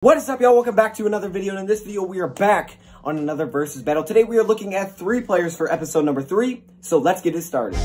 What is up, y'all? Welcome back to another video, and in this video, we are back on another versus battle. Today, we are looking at 3 players for episode number 3, so let's get it started.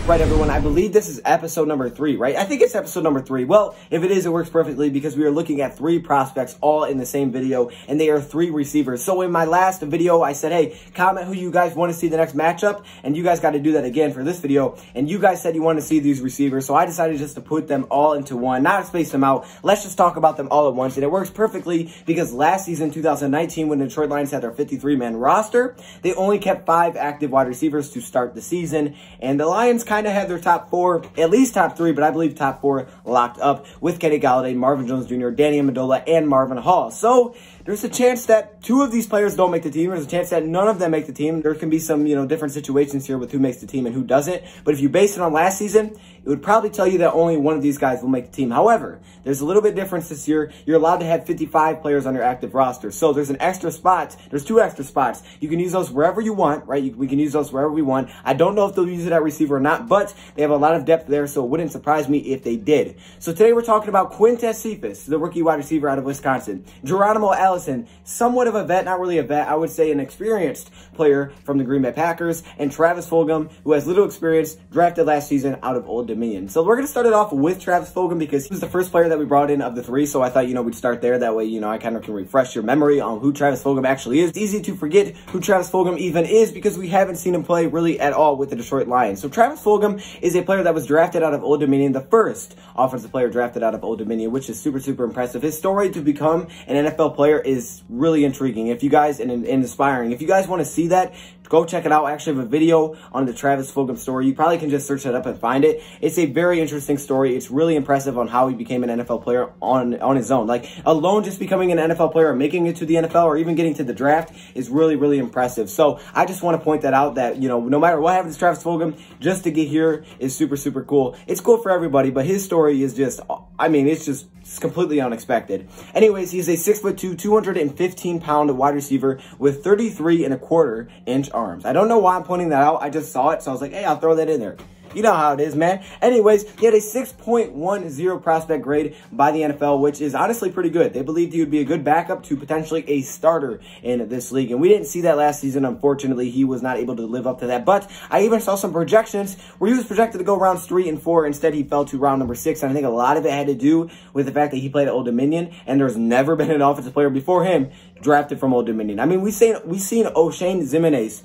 Right, everyone, I believe this is episode number 3, right? I think it's episode number 3. Well, if it is, it works perfectly because we are looking at 3 prospects all in the same video, and they are 3 receivers. So in my last video, I said, hey, comment who you guys want to see the next matchup, and you guys got to do that again for this video, and you guys said you want to see these receivers, so I decided just to put them all into one, not space them out. Let's just talk about them all at once, and it works perfectly because last season, 2019, when the Detroit Lions had their 53-man roster, they only kept 5 active wide receivers to start the season, and the Lions kind of had their top 4, at least top 3, but I believe top 4 locked up with Kenny Golladay, Marvin Jones Jr., Danny Amendola, and Marvin Hall. So there's a chance that 2 of these players don't make the team. There's a chance that none of them make the team. There can be some, different situations here with who makes the team and who doesn't. But if you base it on last season, it would probably tell you that only one of these guys will make the team. However, there's a little bit difference this year. You're allowed to have 55 players on your active roster. So there's an extra spot. There's 2 extra spots. You can use those wherever you want, right? We can use those wherever we want. I don't know if they'll use it at receiver or not, but they have a lot of depth there, so it wouldn't surprise me if they did. So today we're talking about Quintez Cephus, the rookie wide receiver out of Wisconsin. Geronimo Allison, somewhat of a vet, not really a vet, I would say an experienced player from the Green Bay Packers, and Travis Fulghum, who has little experience, drafted last season out of Old Dominion. So we're going to start it off with Travis Fulghum because he was the first player that we brought in of the 3, so I thought, we'd start there. That way, I kind of can refresh your memory on who Travis Fulghum actually is. It's easy to forget who Travis Fulghum even is because we haven't seen him play really at all with the Detroit Lions. So Travis Fulghum is a player that was drafted out of Old Dominion, the first offensive player drafted out of Old Dominion, which is super, super impressive. His story to become an NFL player is really intriguing. If you guys, and inspiring. If you guys want to see that, go check it out. I actually have a video on the Travis Fulghum story. You probably can just search that up and find it. It's a very interesting story. It's really impressive on how he became an NFL player on his own. Like, alone just becoming an NFL player and making it to the NFL or even getting to the draft is really, really impressive. So I just want to point that out that, no matter what happens to Travis Fulghum, just to get here is super, super cool. It's cool for everybody, but his story is just, it's completely unexpected. Anyways, he's a 6'2", 215-pound wide receiver with 33.25-inch arms. I don't know why I'm pointing that out. I just saw it, so I was like, hey, I'll throw that in there. You know how it is, man. Anyways, he had a 6.10 prospect grade by the NFL, which is honestly pretty good. They believed he would be a good backup to potentially a starter in this league. And we didn't see that last season. Unfortunately, he was not able to live up to that. But I even saw some projections where he was projected to go rounds 3 and 4. Instead, he fell to round number 6. And I think a lot of it had to do with the fact that he played at Old Dominion. And there's never been an offensive player before him drafted from Old Dominion. I mean, we've seen O'Shane Ximenez,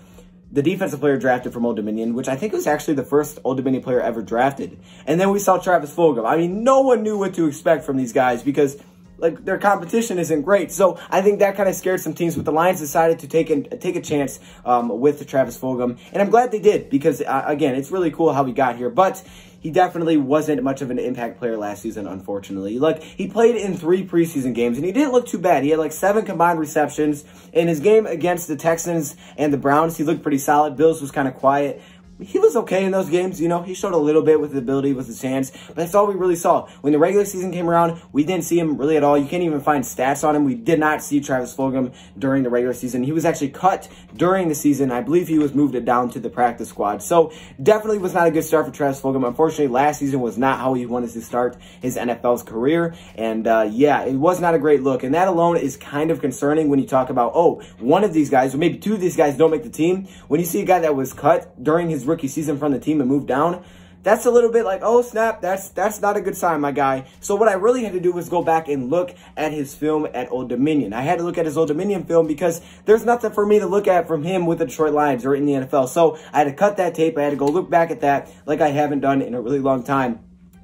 the defensive player drafted from Old Dominion, which I think was actually the first Old Dominion player ever drafted. And then we saw Travis Fulghum. I mean, no one knew what to expect from these guys because, their competition isn't great. So I think that kind of scared some teams, but the Lions decided to take a chance with Travis Fulghum. And I'm glad they did because, again, it's really cool how we got here. But he definitely wasn't much of an impact player last season, unfortunately. He played in 3 preseason games, and he didn't look too bad. He had 7 combined receptions. In his game against the Texans and the Browns, he looked pretty solid. Bills was kind of quiet. He was okay in those games, he showed a little bit with his ability, with his hands, but that's all we really saw. When the regular season came around, we didn't see him really at all. You can't even find stats on him. We did not see Travis Fulghum during the regular season. He was actually cut during the season. I believe he was moved down to the practice squad. So definitely was not a good start for Travis Fulghum. Unfortunately, last season was not how he wanted to start his NFL's career. And yeah, it was not a great look. And that alone is kind of concerning when you talk about, one of these guys, or maybe 2 of these guys don't make the team. When you see a guy that was cut during his rookie season from the team and moved down, that's a little bit like, oh snap, that's not a good sign, my guy. So what I really had to do was go back and look at his film at Old Dominion. I had to look at his Old Dominion film because there's nothing for me to look at from him with the Detroit Lions or in the NFL. So I had to cut that tape. I had to go look back at that like I haven't done in a really long time.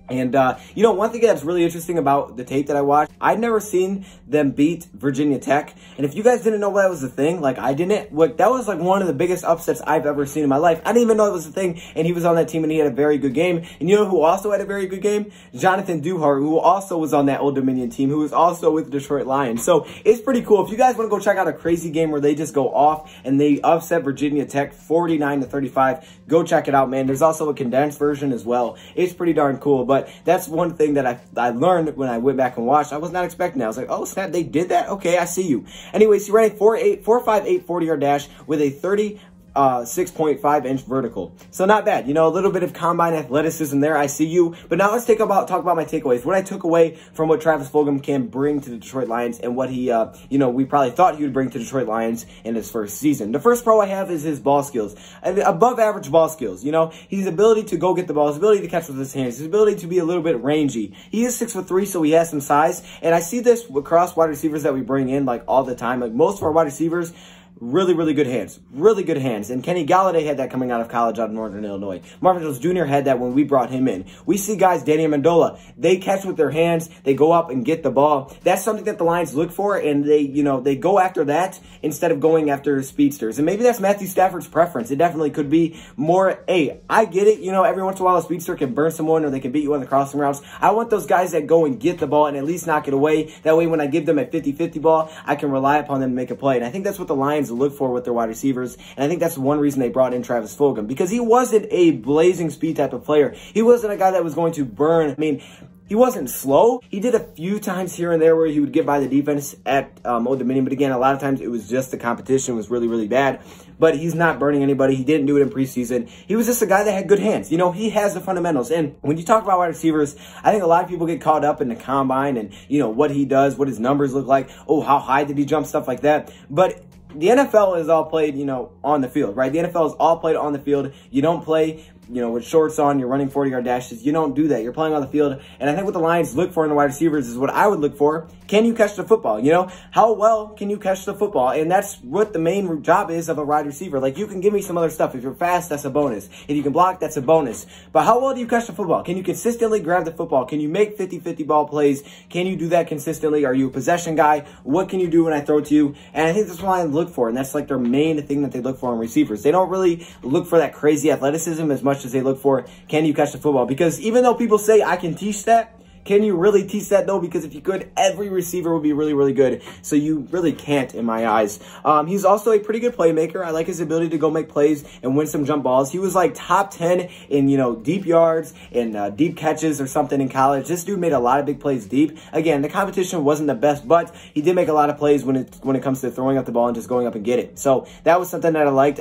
And, one thing that's really interesting about the tape that I watched, I'd never seen them beat Virginia Tech. And if you guys didn't know that was a thing, I didn't, that was one of the biggest upsets I've ever seen in my life. I didn't even know it was a thing. And he was on that team and he had a very good game. And you know who also had a very good game? Jonathan Duhart, who also was on that Old Dominion team, who was also with the Detroit Lions. So it's pretty cool. If you guys want to go check out a crazy game where they just go off and they upset Virginia Tech 49-35, go check it out, man. There's also a condensed version as well. It's pretty darn cool. But that's one thing that I learned when I went back and watched. I was not expecting that. I was like, oh, snap, they did that? Okay, I see you. Anyways, he ran a 4.58 40-yard dash with a 30 6.5-inch vertical. So not bad. You know, a little bit of combine athleticism there. I see you. But now let's talk about my takeaways. What I took away from what Travis Fulghum can bring to the Detroit Lions and what he, you know, we probably thought he would bring to Detroit Lions in his first season. The first pro I have is his ball skills. Above average ball skills. You know, his ability to go get the ball, his ability to catch with his hands, his ability to be a little bit rangy. He is 6'3", so he has some size. And I see this across wide receivers that we bring in like all the time. Like most of our wide receivers, really good hands. Really good hands. And Kenny Galladay had that coming out of college out of Northern Illinois. Marvin Jones Jr. had that when we brought him in. We see guys, Danny Amendola, they catch with their hands. They go up and get the ball. That's something that the Lions look for, and they, you know, they go after that instead of going after speedsters. And maybe that's Matthew Stafford's preference. It definitely could be more, hey, I get it. You know, every once in a while a speedster can burn someone or they can beat you on the crossing routes. I want those guys that go and get the ball and at least knock it away. That way when I give them a 50-50 ball, I can rely upon them to make a play. And I think that's what the Lions look for with their wide receivers, and I think that's one reason they brought in Travis Fulghum, because he wasn't a blazing speed type of player. He wasn't a guy that was going to burn. I mean, he wasn't slow. He did a few times here and there where he would get by the defense at Old Dominion, but again, a lot of times it was just the competition was really bad. But he's not burning anybody. He didn't do it in preseason. He was just a guy that had good hands. You know, he has the fundamentals. And when you talk about wide receivers, I think a lot of people get caught up in the combine and, you know, what he does, what his numbers look like. Oh, how high did he jump, stuff like that. But the NFL is all played, you know, on the field, right? The NFL is all played on the field. You don't play, you know, with shorts on, you're running 40-yard dashes. You don't do that. You're playing on the field. And I think what the Lions look for in the wide receivers is what I would look for. Can you catch the football? You know, how well can you catch the football? And that's what the main job is of a wide receiver. Like, you can give me some other stuff. If you're fast, that's a bonus. If you can block, that's a bonus. But how well do you catch the football? Can you consistently grab the football? Can you make 50-50 ball plays? Can you do that consistently? Are you a possession guy? What can you do when I throw to you? And I think that's what I look for. And that's like their main thing that they look for in receivers. They don't really look for that crazy athleticism as much as they look for, can you catch the football? Because even though people say I can teach that, can you really teach that though? Because if you could, every receiver would be really good. So you really can't in my eyes. He's also a pretty good playmaker. I like his ability to go make plays and win some jump balls. He was like top 10 in, you know, deep yards and deep catches or something in college. This dude made a lot of big plays deep. Again, the competition wasn't the best, but he did make a lot of plays when it comes to throwing up the ball and just going up and get it. So that was something that I liked,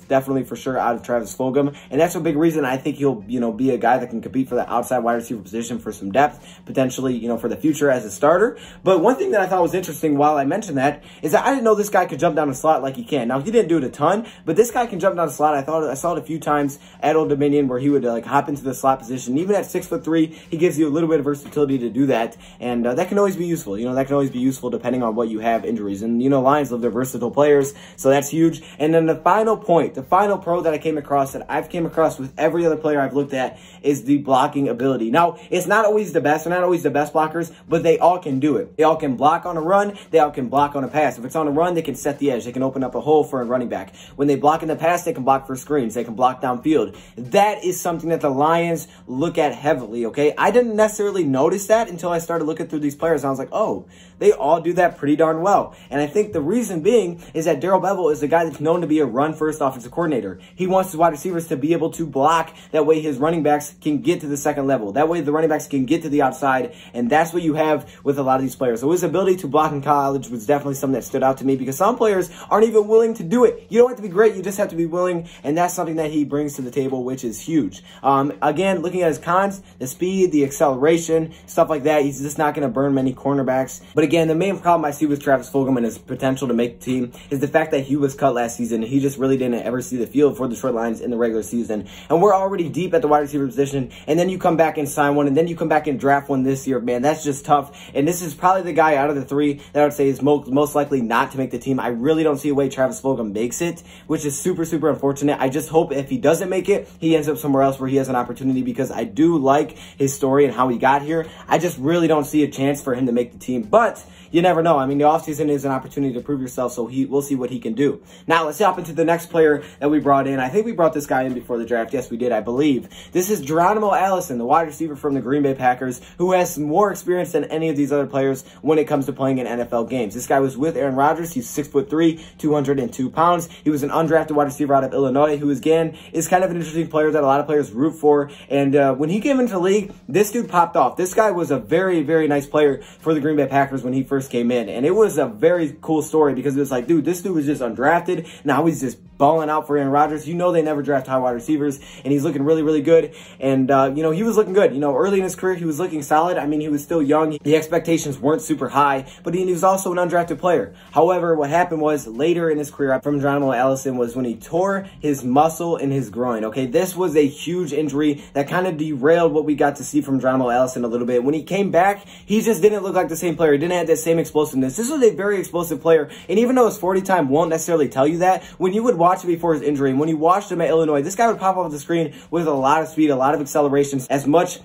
definitely for sure out of Travis Fulghum. And that's a big reason I think he'll, you know, be a guy that can compete for the outside wide receiver position for some depth, potentially, you know, for the future as a starter. But one thing that I thought was interesting while I mentioned that is that I didn't know this guy could jump down a slot like he can. Now, he didn't do it a ton, but this guy can jump down a slot. I saw it a few times at Old Dominion where he would like hop into the slot position. Even at 6'3", he gives you a little bit of versatility to do that, and that can always be useful. You know, that can always be useful depending on what you have injuries. And, you know, Lions love their versatile players, so that's huge. And then the final point, the final pro that I came across, that I've came across with every other player I've looked at, is the blocking ability. Now, it's not always the best. They're not always the best blockers, but they all can do it. They all can block on a run. They all can block on a pass. If it's on a run, they can set the edge. They can open up a hole for a running back. When they block in the pass, they can block for screens. They can block downfield. That is something that the Lions look at heavily, okay? I didn't necessarily notice that until I started looking through these players, and I was like, oh, they all do that pretty darn well. And I think the reason being is that Darrell Bevell is a guy that's known to be a run-first offensive coordinator. He wants his wide receivers to be able to block. That way his running backs can get to the second level. That way the running backs can get to the outside, and that's what you have with a lot of these players. So his ability to block in college was definitely something that stood out to me, because some players aren't even willing to do it. You don't have to be great. You just have to be willing, and that's something that he brings to the table, which is huge. Again, looking at his cons, the speed, the acceleration, stuff like that, he's just not going to burn many cornerbacks. But again, the main problem I see with Travis Fulghum and his potential to make the team is the fact that he was cut last season. He just really didn't ever see the field for the Detroit Lions in the regular season. And we're already deep at the wide receiver position, and then you come back and sign one, and then you come back and draft one this year. Man, that's just tough. And this is probably the guy out of the three that I would say is most likely not to make the team. I really don't see a way Travis Fulghum makes it, which is super unfortunate. I just hope if he doesn't make it, he ends up somewhere else where he has an opportunity, because I do like his story and how he got here. I just really don't see a chance for him to make the team, but you never know. I mean, the offseason is an opportunity to prove yourself, so we'll see what he can do. Now, let's hop into the next player that we brought in. I think we brought this guy in before the draft. Yes, we did, I believe. This is Allison, the wide receiver from the Green Bay Packers, who has more experience than any of these other players when it comes to playing in NFL games. This guy was with Aaron Rodgers. He's 6'3", 202 pounds. He was an undrafted wide receiver out of Illinois, who, again, is kind of an interesting player that a lot of players root for. And when he came into the league, this dude popped off. This guy was a very nice player for the Green Bay Packers when he first came in. And it was a very cool story, because it was like, dude, this dude was just undrafted. Now he's just balling out for Aaron Rodgers. You know they never draft high wide receivers, and he's looking really, really good. And, you know, he was looking good. You know, early in his career, he was looking solid. I mean, he was still young. The expectations weren't super high, but he was also an undrafted player. However, what happened was later in his career from Allison was when he tore his muscle in his groin. Okay, this was a huge injury that kind of derailed what we got to see from Allison a little bit. When he came back, he just didn't look like the same player. He didn't have that same explosiveness. This was a very explosive player, and even though his 40 time won't necessarily tell you that, when you would watch it before his injury, and when you watched him at Illinois, this guy would pop off the screen with a lot of speed, a lot of accelerations, as much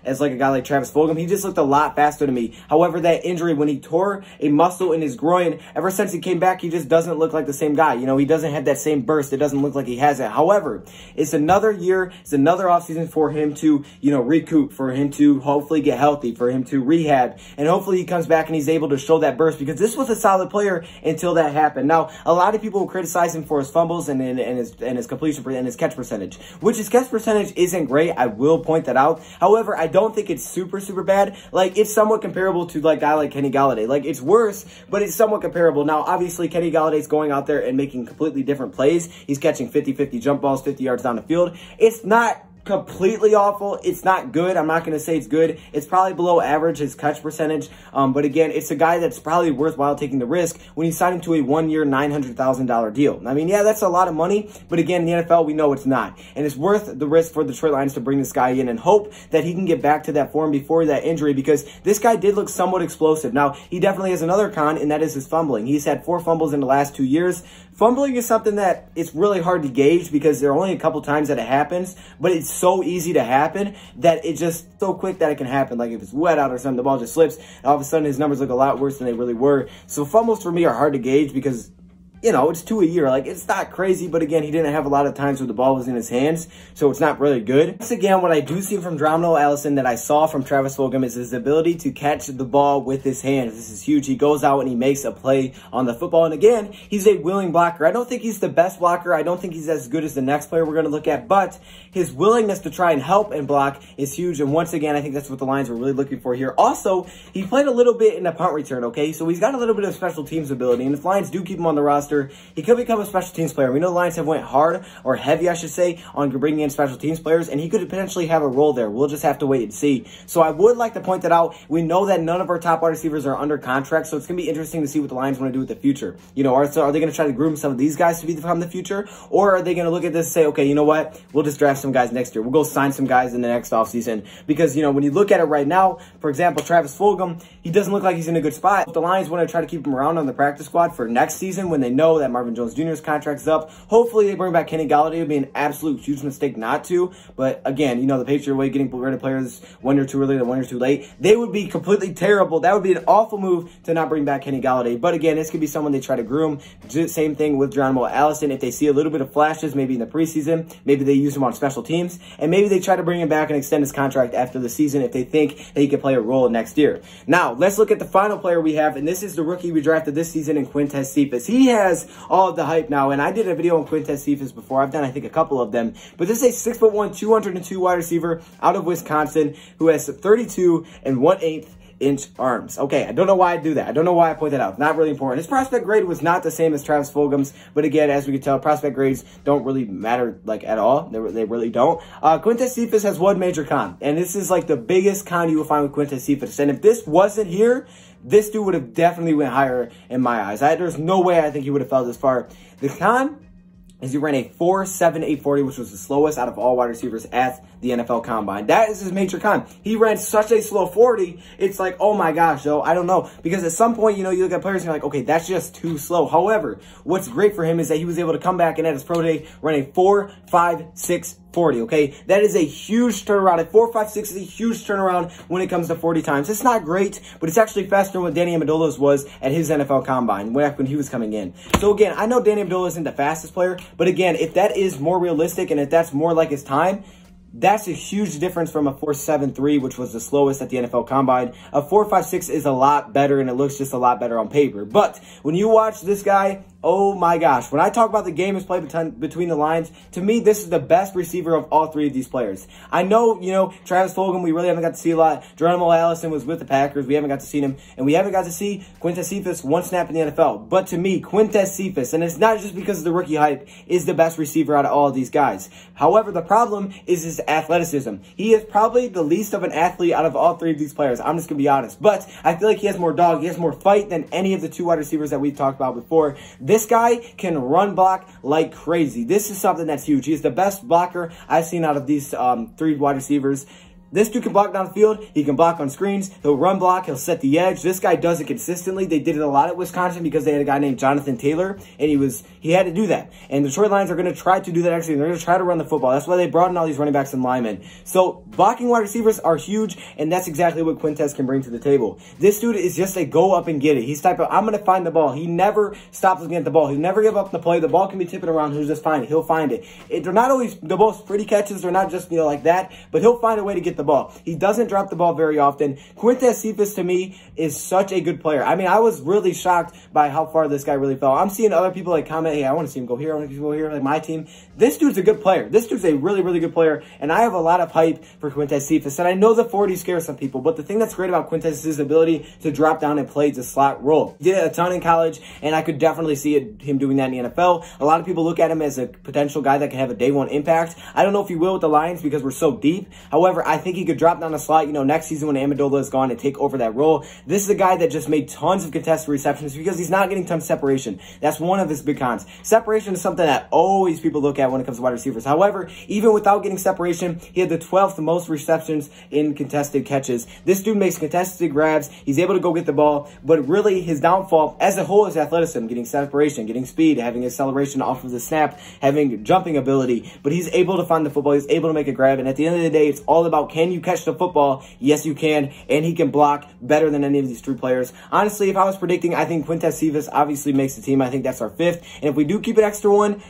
as like a guy like Travis Fulghum. He just looked a lot faster to me. However, that injury, when he tore a muscle in his groin, ever since he came back, he just doesn't look like the same guy. You know, he doesn't have that same burst. It doesn't look like he has it. However, it's another year, it's another offseason for him to, you know, recoup, for him to hopefully get healthy, for him to rehab, and hopefully he comes back and he's able to show that burst, because this was a solid player until that happened. Now, a lot of people will criticize him for his fumbles and his completion and his catch percentage, which his catch percentage isn't great. I will point that out. However, I don't think it's super, super bad. Like, it's somewhat comparable to, like, a guy like Kenny Golladay. Like, it's worse, but it's somewhat comparable. Now, obviously, Kenny Galladay's going out there and making completely different plays. He's catching 50-50 jump balls, 50 yards down the field. It's not completely awful. It's not good. I'm not going to say it's good. It's probably below average, his catch percentage. But again, it's a guy that's probably worthwhile taking the risk when you sign him to a 1-year, $900,000 deal. I mean, yeah, that's a lot of money, but again, in the NFL, we know it's not. And it's worth the risk for the Detroit Lions to bring this guy in and hope that he can get back to that form before that injury, because this guy did look somewhat explosive. Now, he definitely has another con, and that is his fumbling. He's had 4 fumbles in the last 2 years. Fumbling is something that it's really hard to gauge because there are only a couple times that it happens, but it's so easy to happen that it's just so quick that it can happen. Like if it's wet out or something, the ball just slips, and all of a sudden his numbers look a lot worse than they really were. So fumbles for me are hard to gauge because, you know, it's 2 a year. Like, it's not crazy, but again, he didn't have a lot of times where the ball was in his hands, so it's not really good. Once again, what I do see from Allison that I saw from Travis Fulghum is his ability to catch the ball with his hands. This is huge. He goes out and he makes a play on the football, and again, he's a willing blocker. I don't think he's the best blocker. I don't think he's as good as the next player we're going to look at, but his willingness to try and help and block is huge, and once again, I think that's what the Lions were really looking for here. Also, he played a little bit in the punt return, okay? So he's got a little bit of special teams ability, and if Lions do keep him on the roster, he could become a special teams player. We know the Lions have went hard, or heavy, I should say, on bringing in special teams players, and he could potentially have a role there. We'll just have to wait and see. So I would like to point that out. We know that none of our top wide receivers are under contract, so it's going to be interesting to see what the Lions want to do with the future. You know, are they going to try to groom some of these guys to become the future, or are they going to look at this and say, okay, you know what, we'll just draft some guys next year. We'll go sign some guys in the next offseason, because, you know, when you look at it right now, for example, Travis Fulghum, he doesn't look like he's in a good spot. If the Lions want to try to keep him around on the practice squad for next season when they know that Marvin Jones Jr.'s contract's up, hopefully they bring back Kenny Golladay. It would be an absolute huge mistake not to, but again, you know, the Patriot way, getting rid of players 1 year too early and 1 year too late, they would be completely terrible. That would be an awful move to not bring back Kenny Golladay. But again, this could be someone they try to groom. Do the same thing with Allison. If they see a little bit of flashes, maybe in the preseason, maybe they use him on special teams, and maybe they try to bring him back and extend his contract after the season if they think that he can play a role next year. Now, let's look at the final player we have, and this is the rookie we drafted this season in Quintez Cephus. He has all of the hype now, and I did a video on Quintez Cephus before. I've done, I think, a couple of them, but this is a 6'1", 202 wide receiver out of Wisconsin who has 32 1/8 inch arms. Okay, I don't know why I do that. I don't know why I point that out. Not really important. His prospect grade was not the same as Travis Fulgham's, but again, as we can tell, prospect grades don't really matter, like, at all. They really don't. Quintez Cephus has one major con, and this is like the biggest con you will find with Quintez Cephus. And if this wasn't here, this dude would have definitely went higher in my eyes. There's no way I think he would have fell this far. The con is he ran a 4.7 which was the slowest out of all wide receivers at the NFL Combine. That is his major con. He ran such a slow 40, it's like, oh my gosh, though, I don't know. Because at some point, you know, you look at players and you're like, okay, that's just too slow. However, what's great for him is that he was able to come back and at his pro day run a 4.56 40, okay? That is a huge turnaround. A 4.56 is a huge turnaround when it comes to 40 times. It's not great, but it's actually faster than what Danny Amendola's was at his NFL Combine when he was coming in. So again, I know Danny Amendola isn't the fastest player, but again, if that is more realistic and if that's more like his time, that's a huge difference from a 4.73, which was the slowest at the NFL Combine. A 4.56 is a lot better, and it looks just a lot better on paper. But when you watch this guy, oh my gosh. When I talk about the game is played between the lines, to me, this is the best receiver of all three of these players. I know, you know, Travis Fulgham, we really haven't got to see a lot. Allison was with the Packers. We haven't got to see him. And we haven't got to see Quintez Cephus one snap in the NFL. But to me, Quintez Cephus, and it's not just because of the rookie hype, is the best receiver out of all of these guys. However, the problem is his athleticism. He is probably the least of an athlete out of all three of these players. I'm just going to be honest. But I feel like he has more dog. He has more fight than any of the two wide receivers that we've talked about before. This guy can run block like crazy. This is something that's huge. He is the best blocker I've seen out of these three wide receivers. This dude can block downfield. He can block on screens. He'll run block. He'll set the edge. This guy does it consistently. They did it a lot at Wisconsin because they had a guy named Jonathan Taylor, and he had to do that. And the Detroit Lions are going to try to do that actually. They're going to try to run the football. That's why they brought in all these running backs and linemen. So blocking wide receivers are huge, and that's exactly what Quintez can bring to the table. This dude is just a go up and get it. He's type of, I'm going to find the ball. He never stops looking at the ball. He'll never give up the play. The ball can be tipping around. He'll just find it. He'll find it. They're not always the most pretty catches. They're not just, you know, like that, but he'll find a way to get the ball. He doesn't drop the ball very often. Quintez Cephus, to me, is such a good player. I mean, I was really shocked by how far this guy really fell. I'm seeing other people like comment, hey, I want to see him go here. I want to see him go here, like my team. This dude's a good player. This dude's a really, really good player, and I have a lot of hype for Quintez Cephus. And I know the 40 scares some people, but the thing that's great about Quintez is his ability to drop down and play the slot role. He did it a ton in college, and I could definitely see him doing that in the NFL. A lot of people look at him as a potential guy that can have a day one impact. I don't know if he will with the Lions because we're so deep. However, I think he could drop down the slot, you know, next season when Amendola is gone and take over that role. This is a guy that just made tons of contested receptions because he's not getting tons of separation. That's one of his big cons. Separation is something that always people look at when it comes to wide receivers. However, even without getting separation, he had the 12th most receptions in contested catches. This dude makes contested grabs. He's able to go get the ball, but really his downfall as a whole is athleticism, getting separation, getting speed, having acceleration off of the snap, having jumping ability, but he's able to find the football. He's able to make a grab, and at the end of the day, it's all about, can you catch the football? Yes, you can, and he can block better than any of these three players. Honestly, if I was predicting, I think Quintez Cephus obviously makes the team. I think that's our 5th, and if we do keep an extra one,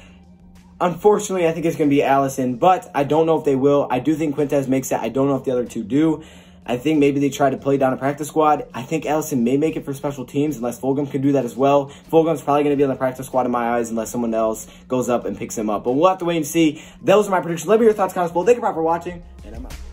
unfortunately, I think it's going to be Allison, but I don't know if they will. I do think Quintez makes it. I don't know if the other two do. I think maybe they try to play down a practice squad. I think Allison may make it for special teams unless Fulghum can do that as well. Fulgham's probably going to be on the practice squad in my eyes unless someone else goes up and picks him up. But we'll have to wait and see. Those are my predictions. Let me know your thoughts, comments below. Thank you for watching, and I'm out.